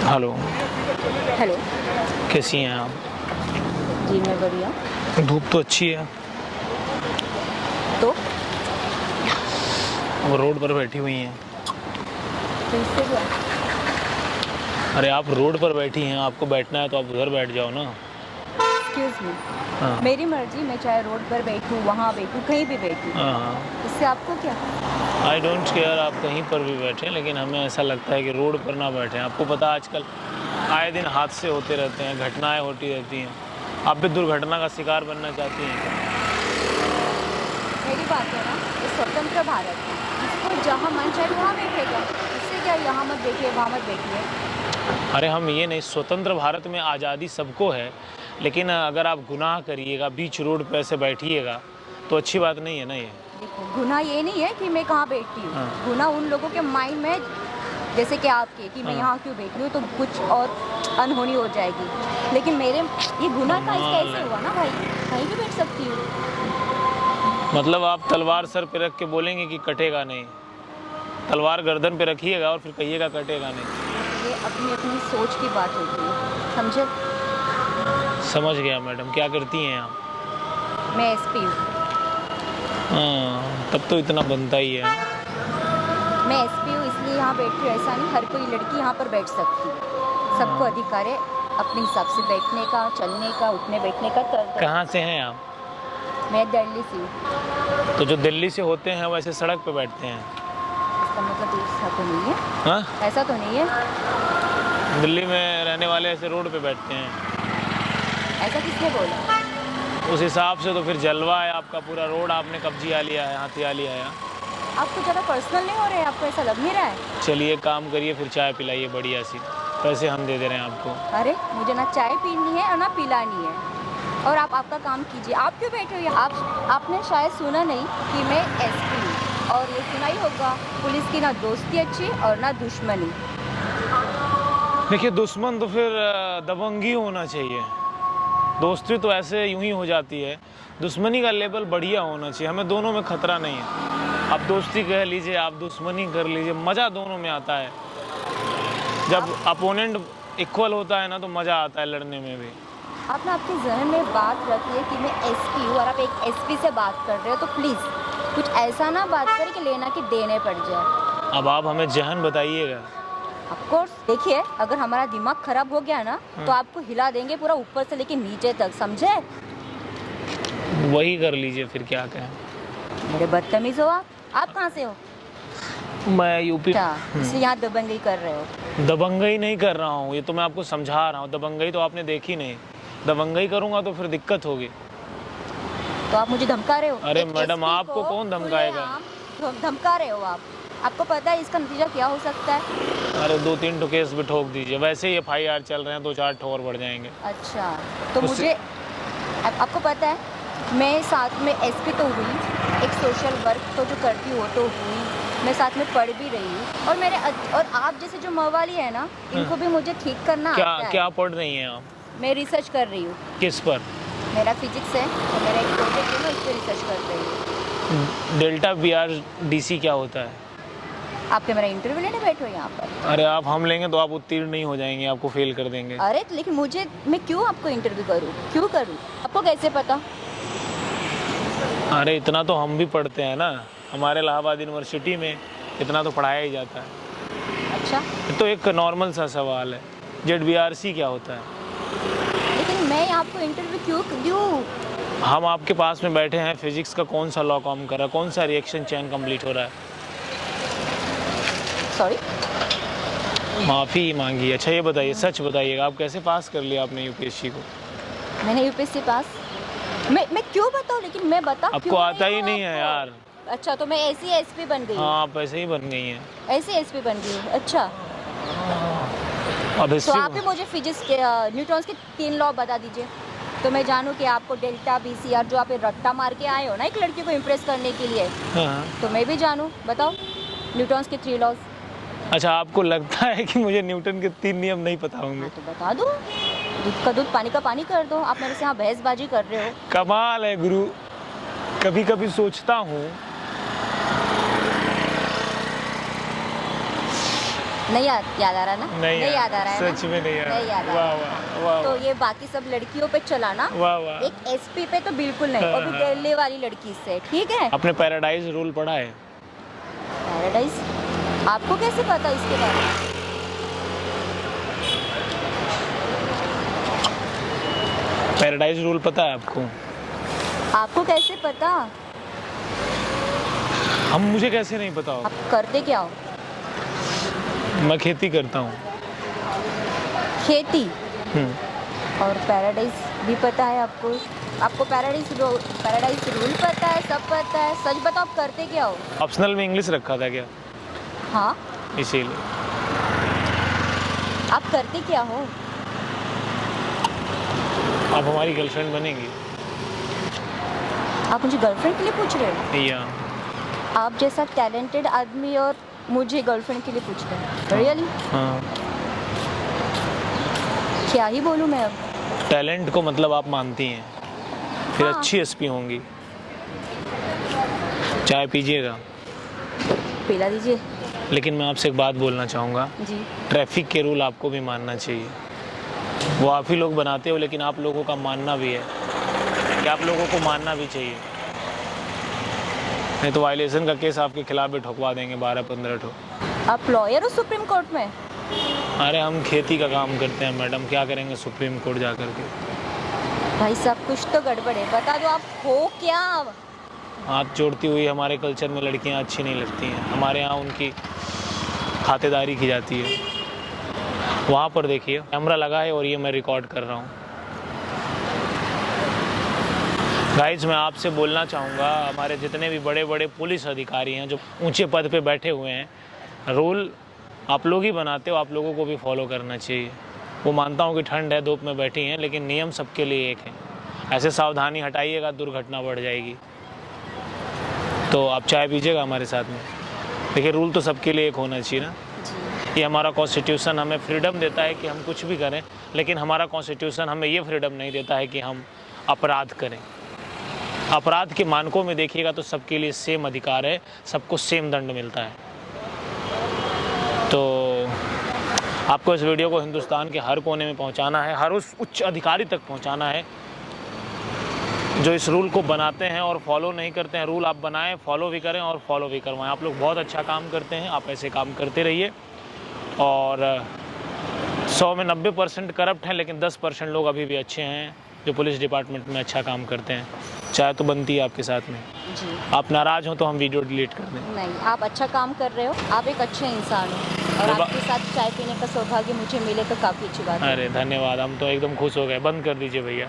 Hello. Hello. कैसी हैं आप? जी मैं बढ़िया। धूप तो अच्छी है। तो वो रोड पर बैठी हुई हैं। इससे क्या? अरे आप रोड पर बैठी हैं, आपको बैठना है तो आप उधर बैठ जाओ ना। Excuse me. हाँ मेरी मर्जी, मैं चाहे रोड पर बैठूँ, वहाँ बैठूँ, कहीं भी बैठूँ। हाँ। इससे आपको क्या? आई डोंट केयर आप कहीं पर भी बैठें, लेकिन हमें ऐसा लगता है कि रोड पर ना बैठें। आपको पता है आजकल आए दिन हादसे होते रहते हैं, घटनाएं होती रहती हैं। आप भी दुर्घटना का शिकार बनना चाहती हैं क्या? मेरी बात है ना, ये स्वतंत्र भारत है। इसको जहाँ मन चाहे वहाँ बैठेगा। इससे क्या, यहाँ मत बैठिए, वहाँ मत बैठिए। अरे हम ये नहीं, स्वतंत्र भारत में आज़ादी सबको है, लेकिन अगर आप गुनाह करिएगा, बीच रोड पे ऐसे बैठिएगा तो अच्छी बात नहीं है ना ये। देखो, गुनाह ये नहीं है कि मैं कहाँ बैठती हूँ। हाँ। गुनाह उन लोगों के माइंड में, जैसे कि आपके, कि मैं हाँ। यहाँ क्यों बैठी हूँ तो कुछ और अनहोनी हो जाएगी। लेकिन मेरे ये गुनाह का इसका ऐसे हुआ ना भाई, कहीं भी बैठ सकती हूँ। मतलब आप तलवार सर पे रख के बोलेंगे कि कटेगा नहीं, तलवार गर्दन पे रखिएगा और फिर कहिएगा कटेगा नहीं। ये अपनी अपनी सोच की बात होती है, समझे? समझ गया मैडम। क्या करती हैं आप? मैं एसपी हूँ। हाँ, तब तो इतना बनता ही है। मैं एसपी हूँ इसलिए यहाँ बैठी हूँ, ऐसा नहीं हर कोई लड़की यहाँ पर बैठ सकती है। सबको अधिकार है अपने हिसाब से बैठने का, चलने का, उठने बैठने का। कहाँ से हैं आप? मैं दिल्ली से हूँ। तो जो दिल्ली से होते हैं वैसे सड़क पे बैठते हैं? इसका मतलब ऐसा तो नहीं है। हाँ, ऐसा तो नहीं है। दिल्ली में रहने वाले ऐसे रोड पे बैठते हैं? ऐसा किसने बोला? उस हिसाब से तो फिर जलवा है आपका, पूरा रोड आपने कब्जिया लिया है, हथिया लिया है। आपको ज़्यादा पर्सनल नहीं हो रहे हैं? आपको ऐसा लग नहीं रहा है? चलिए काम करिए, फिर चाय पिलाइए बढ़िया सी, पैसे हम दे दे रहे हैं आपको। अरे मुझे ना चाय पीनी है और ना पिलानी है। और आप आपका काम कीजिए। आप क्यों बैठे हो यहाँ? आपने शायद सुना नहीं कि मैं एसपी हूँ। और ये सुना ही होगा, पुलिस की ना दोस्ती अच्छी और ना दुश्मनी। देखिए, दुश्मन तो फिर दबंगी होना चाहिए। दोस्ती तो ऐसे यूं ही हो जाती है। दुश्मनी का लेवल बढ़िया होना चाहिए। हमें दोनों में खतरा नहीं है। आप दोस्ती कह लीजिए, आप दुश्मनी कर लीजिए, मज़ा दोनों में आता है। जब अपोनेंट इक्वल होता है ना तो मज़ा आता है लड़ने में भी। आप ना आपके जहन में बात रखिए कि मैं एसपी हूँ और आप एक एसपी से बात कर रहे हो, तो प्लीज़ कुछ ऐसा ना बात करें कि लेना कि देने पड़ जाए। अब आप हमें जहन बताइएगा। ऑफ कोर्स, देखिए अगर हमारा दिमाग खराब हो गया ना तो आपको हिला देंगे पूरा ऊपर से लेके नीचे तक, समझे? वही कर लीजिए फिर, क्या कहें। मेरे बदतमीज हो आप कहाँ से हो? मैं यूपी। अच्छा, इसलिए यहाँ दबंगई कर रहे हो? दबंगई नहीं कर रहा हूँ, ये तो मैं आपको समझा रहा हूँ। दबंगई तो आपने देखी नहीं। दबंगई करूँगा तो फिर दिक्कत होगी। तो आप मुझे धमका रहे हो? अरे एक मैडम, SP आपको को कौन धमकाएगा? खुलेआम धमका रहे हो आप। आपको पता है इसका नतीजा क्या हो सकता है? अरे 2-3 ठो केस भी ठोक दीजिए, वैसे ही FIR चल रहे हैं, 2-4 ठो और बढ़ जाएंगे। अच्छा, तो उससे- मुझे आपको पता है मैं साथ में एसपी तो हुई, एक सोशल वर्क तो जो करती हूँ वो तो हुई, मैं साथ में पढ़ भी रही हूँ। और और आप जैसे जो मवाली है ना, इनको भी मुझे ठीक करना क्या आता है। क्या पढ़ रही हैं आप? मैं रिसर्च कर रही हूँ। किस पर? मेरा फिजिक्स है और मेरा एक प्रोजेक्ट है, मैं उस पर रिसर्च कर रही हूँ। डेल्टा BR DC क्या होता है? आपके मेरा इंटरव्यू लेने बैठो यहाँ पर? अरे आप हम लेंगे तो आप उत्तीर्ण नहीं हो जाएंगे, आपको फेल कर देंगे। अरे लेकिन मैं क्यों आपको इंटरव्यू करूँ? क्यों करूँ? आपको कैसे पता? अरे इतना तो हम भी पढ़ते हैं ना, हमारे इलाहाबाद यूनिवर्सिटी में इतना तो पढ़ाया ही जाता है। अच्छा, ये तो एक नॉर्मल सा सवाल है। ZBRC क्या होता है? लेकिन मैं आपको इंटरव्यू क्यों दूँ? हम आपके पास में बैठे हैं, फिजिक्स का कौन सा लॉ काम कर रहा है, कौन सा रिएक्शन चेन कंप्लीट हो रहा है? सॉरी, माफ़ी मांगी। अच्छा ये बताइए, सच बताइएगा, आप कैसे पास कर लिया आपने UPSC को? मैंने यूपीएससी पास। मैं क्यों बताऊँ? लेकिन मैं बता आपको क्यों आता ही हूँ नहीं है आपको? यार। अच्छा, तो मैं ऐसी एसपी बन गई हूँ? हाँ, आप ऐसे ही बन गई हैं। ऐसी एसपी बन गई हूँ? अच्छा, अब तो हिस्ट्री आप ही मुझे फिजिक्स के न्यूटन्स के 3 लॉ बता दीजिए, तो मैं जानूँ कि आपको डेल्टा BCR जो आप ये रट्टा मार के आए हो ना एक लड़की को इम्प्रेस करने के लिए, हाँ। तो मैं भी जानूँ। बताओ न्यूटन्स के 3 लॉज। अच्छा, आपको लगता है कि मुझे न्यूटन के 3 नियम नहीं पता होंगे? तो बता दो, दूध का दूध पानी का पानी कर दो। आप मेरे से यहाँ बहसबाजी कर रहे हो। कमाल है गुरु। कभी कभी सोचता हूँ नहीं याद आ रहा ना? नहीं याद आ रहा है सच ना? में नहीं याद। नहीं याद आ वाह रहा। वाह वाह तो ये बाकी सब लड़कियों पे चलाना, वाह वाह। एक एसपी पे तो बिल्कुल नहीं, हाँ, और भी हाँ। दिल्ली वाली लड़की से, ठीक है? आपने पैराडाइज रूल पढ़ा है? पैराडाइज आपको कैसे पता इसके बारे में? पैराडाइज रूल पता है आपको? आपको कैसे पता? मुझे कैसे नहीं पता हो? आप करते क्या हो? मैं खेती करता हूँ। खेती? हम्म। और पैराडाइज भी पता है आपको? आपको पैराडाइज रूल पता है, सब पता है। सच बताओ, आप करते क्या हो? ऑप्शनल में इंग्लिश रखा था क्या? हाँ, इसीलिए। आप करते क्या हो? आप हमारी गर्लफ्रेंड बनेंगी? आप मुझे गर्लफ्रेंड के लिए पूछ रहे हो? या आप जैसा टैलेंटेड आदमी और मुझे गर्लफ्रेंड के लिए पूछ रहे हैं? रियली? हाँ। क्या ही बोलूँ मैं अब? टैलेंट को मतलब आप मानती हैं, फिर हाँ। अच्छी एसपी होंगी। चाय पीजिएगा। पिला दीजिए। लेकिन मैं आपसे एक बात बोलना चाहूँगा, जी। ट्रैफिक के रूल आपको भी मानना चाहिए। वो आप ही लोग बनाते हो, लेकिन आप लोगों का मानना भी है कि आप लोगों को मानना भी चाहिए। नहीं तो वायलेशन का केस आपके खिलाफ भी ठुकवा देंगे 12-15 ठो। आप लॉयर हो सुप्रीम कोर्ट में? अरे हम खेती का काम करते हैं मैडम, क्या करेंगे सुप्रीम कोर्ट जा कर के? भाई साहब, कुछ तो गड़बड़ है, बता दो आप हो क्या? हाथ जोड़ती हुई हमारे कल्चर में लड़कियां अच्छी नहीं लगती हैं। हमारे यहाँ उनकी खातेदारी की जाती है। वहाँ पर देखिए कैमरा लगा है और ये मैं रिकॉर्ड कर रहा हूँ। गाइज, मैं आपसे बोलना चाहूँगा, हमारे जितने भी बड़े बड़े पुलिस अधिकारी हैं जो ऊंचे पद पे बैठे हुए हैं, रूल आप लोग ही बनाते हो, आप लोगों को भी फॉलो करना चाहिए। वो मानता हूँ कि ठंड है, धूप में बैठी हैं, लेकिन नियम सबके लिए एक है। ऐसे सावधानी हटाइएगा, दुर्घटना बढ़ जाएगी। तो आप चाय पीजिएगा हमारे साथ में। देखिए, रूल तो सबके लिए एक होना चाहिए ना। ये हमारा कॉन्स्टिट्यूशन हमें फ्रीडम देता है कि हम कुछ भी करें, लेकिन हमारा कॉन्स्टिट्यूशन हमें ये फ्रीडम नहीं देता है कि हम अपराध करें। अपराध के मानकों में देखिएगा तो सबके लिए सेम अधिकार है, सबको सेम दंड मिलता है। तो आपको इस वीडियो को हिंदुस्तान के हर कोने में पहुंचाना है, हर उस उच्च अधिकारी तक पहुंचाना है जो इस रूल को बनाते हैं और फॉलो नहीं करते हैं। रूल आप बनाएं, फॉलो भी करें और फॉलो भी करवाएं। आप लोग बहुत अच्छा काम करते हैं, आप ऐसे काम करते रहिए। और 100 में 90% करप्ट हैं, लेकिन 10% लोग अभी भी अच्छे हैं जो पुलिस डिपार्टमेंट में अच्छा काम करते हैं। चाय तो बनती है आपके साथ में। जी। आप नाराज़ हो तो हम वीडियो डिलीट कर दें। नहीं, आप अच्छा काम कर रहे हो, आप एक अच्छे इंसान हो, और आपके साथ चाय पीने का सौभाग्य मुझे मिले तो काफ़ी अच्छी बात है। अरे धन्यवाद, हम तो एकदम खुश हो गए। बंद कर दीजिए भैया।